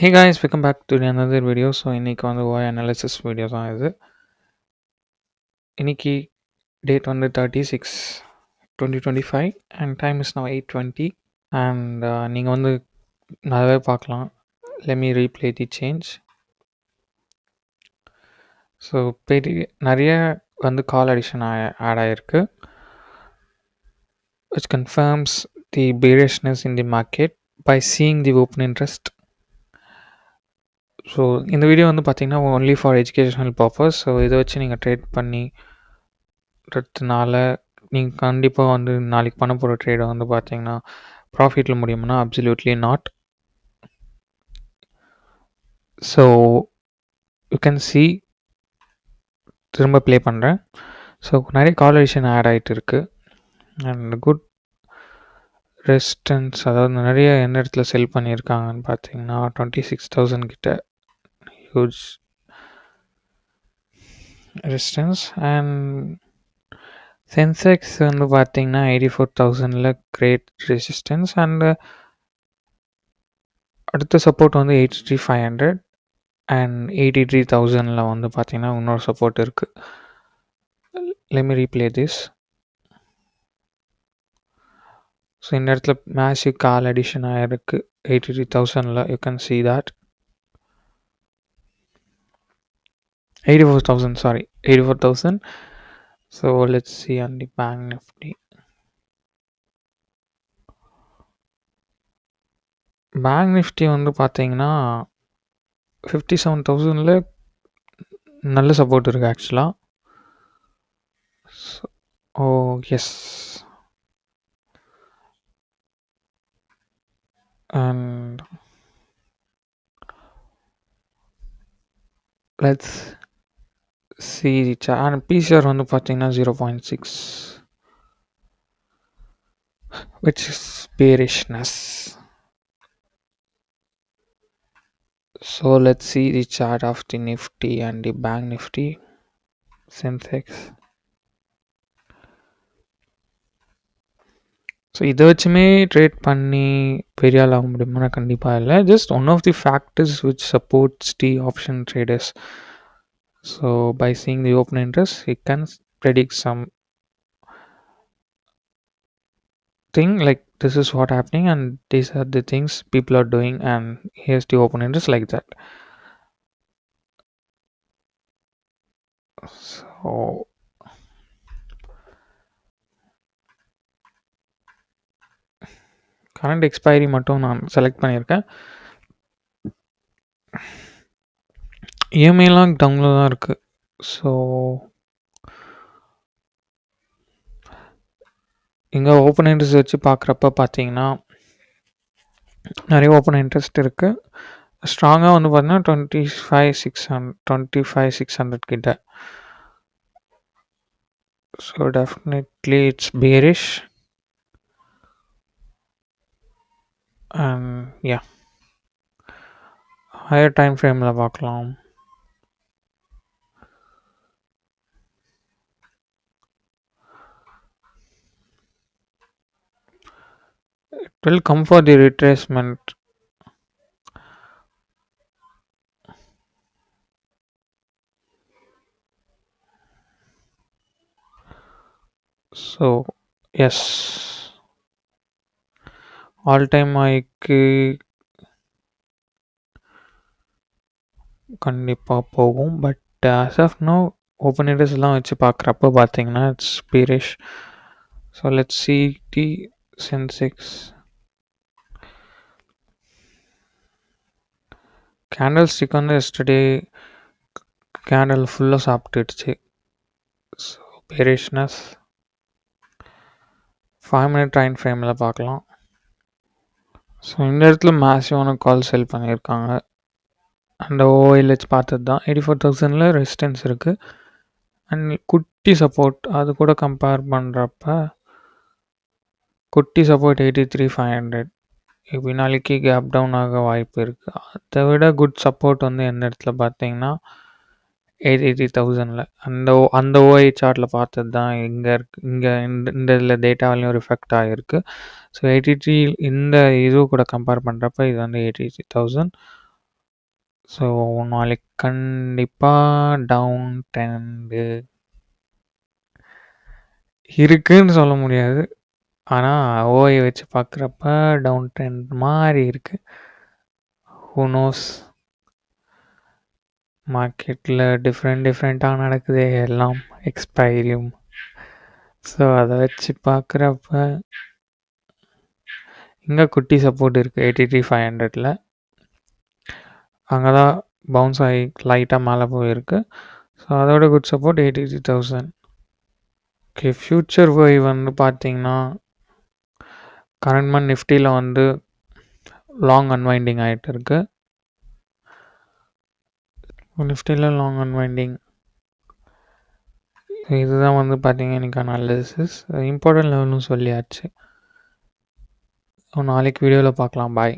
Hey guys, welcome back to another video. So இன்னைக்கு வந்து ஓய் அனாலிசிஸ் வீடியோ தான் இது. இன்னைக்கு டேட் வந்து 36/2025 and time is now 8:20 and நீங்கள் வந்து நல்லாவே பார்க்கலாம். லெட் மீ ரீப்ளே தி சேஞ்ச். ஸோ நிறைய வந்து கால் அடிஷன் ஆட் ஆகிருக்கு, which confirms the bearishness in the market by seeing the open interest. So இந்த வீடியோ வந்து பார்த்தீங்கன்னா only for educational purpose. So இதை வச்சு நீங்கள் ட்ரேட் பண்ணிறதுனால நீங்கள் கண்டிப்பாக வந்து நாளைக்கு பண்ண போகிற ட்ரேடை வந்து பார்த்தீங்கன்னா ப்ராஃபிட்டில் முடியும்னா absolutely not. So you can C, திரும்ப ப்ளே பண்ணுறேன். ஸோ நிறைய காலேஷன் ஆட் ஆகிட்டு இருக்குது அண்ட் குட் ரெசிஸ்டன்ஸ், அதாவது நிறைய எந்த இடத்துல செல் பண்ணியிருக்காங்கன்னு பார்த்தீங்கன்னா 26,000 கிட்ட ஹியூஜ் ரெசிஸ்டன்ஸ். அண்ட் சென்செக்ஸ் வந்து பார்த்தீங்கன்னா 84,000 கிரேட் ரெசிஸ்டன்ஸ் அண்ட் அடுத்த சப்போர்ட் வந்து 83,500 அண்ட் 83,000 வந்து பார்த்தீங்கன்னா இன்னொரு சப்போர்ட் இருக்குது. Let me replay this. So இந்த இடத்துல மேசிவ் கால் அடிஷன் ஆகிருக்கு 83,000. You can see that 84,000, sorry 84,000. So let's see on the bank Nifty. Bank Nifty வந்து பார்த்தீங்கன்னா 57,000 நல்ல சப்போர்ட் இருக்குது ஆக்சுவலாக. Oh yes, and let's see and PCR வந்து பார்த்தீங்கன்னா 0.6, which is bearishness. So let's see the chart of the Nifty and the Bank Nifty, Sensex. So இதை வச்சுமே trade பண்ணி பெரிய ஆள் ஆக முடியுமா? கண்டிப்பாக இல்லை. Just one of the factors which supports the option traders. So by seeing the open interest you can predict some thing like this is what happening and these are the things people are doing and here's the open interest like that. So current expiry மட்டும் நான் select பண்ணியிருக்கேன். இஎம்ஐலாம் டவுனில் தான் இருக்குது. So இங்கே open interest வச்சு பார்க்குறப்ப பார்த்தீங்கன்னா நிறைய ஓப்பன் இன்ட்ரெஸ்ட் இருக்குது. ஸ்ட்ராங்காக வந்து பார்த்தீங்கன்னா 25,600 கிட்ட. So definitely it's bearish and yeah, higher time ஃப்ரேமில் பார்க்கலாம். It will come for the retracement. So yes, all time ஹைக்கு கண்டிப்பாக போகும். But as of no open இன்ட்ரெஸ்ட்லாம் வச்சு பார்க்குறப்ப பார்த்தீங்கன்னா it's bearish. So let's see the Sensex. Candlestick வந்து எஸ்டர்டே கேண்டில் ஃபுல்லாக சாப்பிட்டுடுச்சு. ஸோ பீரிஷ்னஸ் 5 minute டைம் ஃப்ரேமில் பார்க்கலாம். ஸோ இந்த இடத்துல மேசிவான கால் செல் பண்ணியிருக்காங்க. அந்த ஓஎல் வச்சு பார்த்தது தான் 84,000 ரெசிஸ்டன்ஸ் இருக்குது அண்ட் குட்டி சப்போர்ட் அது கூட கம்பேர் பண்ணுறப்ப குட்டி சப்போர்ட் 83,500. இப்போ நாளைக்கு கேப் டவுன் ஆக வாய்ப்பு இருக்குது. அதை விட குட் சப்போர்ட் வந்து எந்த இடத்துல பார்த்தீங்கன்னா 83,000. அந்த ஓஐ சார்ட்டில் பார்த்தது தான் இங்கே இருக்குது. இந்த இதில் டேட்டாவிலையும் ரிஃப்ளெக்ட் ஆகிருக்கு. ஸோ 83 இந்த இது கூட கம்பேர் பண்ணுறப்ப இது வந்து 83,000. ஸோ நாளைக்கு கண்டிப்பாக டவுன் ட்ரெண்டு இருக்குன்னு சொல்ல முடியாது. ஆனால் ஓஐ வச்சு பார்க்குறப்ப டவுன் ட்ரெண்ட் மாதிரி இருக்குது. ஹூ நோஸ், மார்க்கெட்டில் டிஃப்ரெண்ட்டாக நடக்குது எல்லாம் எக்ஸ்பைரியும். ஸோ அதை வச்சு பார்க்குறப்ப இங்கே குட்டி சப்போர்ட் இருக்குது 83,500. அங்கே தான் பவுன்ஸ் ஆகி லைட்டாக மேலே போயிருக்கு. ஸோ அதோட குட் சப்போர்ட் 83,000. ஓகே, ஃப்யூச்சர் வை வந்து பார்த்தீங்கன்னா கரண்ட் மந்த் நிஃப்டியில் வந்து லாங் அன்வைண்டிங் ஆகிட்டு இருக்கு. நிஃப்டியில் லாங் அன்வைண்டிங், இதுதான் வந்து பார்த்தீங்கன்னா எனக்கு அனாலிசிஸ். இம்பார்ட்டன்ட் லெவல்னு சொல்லியாச்சு. நாளைக்கு வீடியோவில் பார்க்கலாம். பாய்.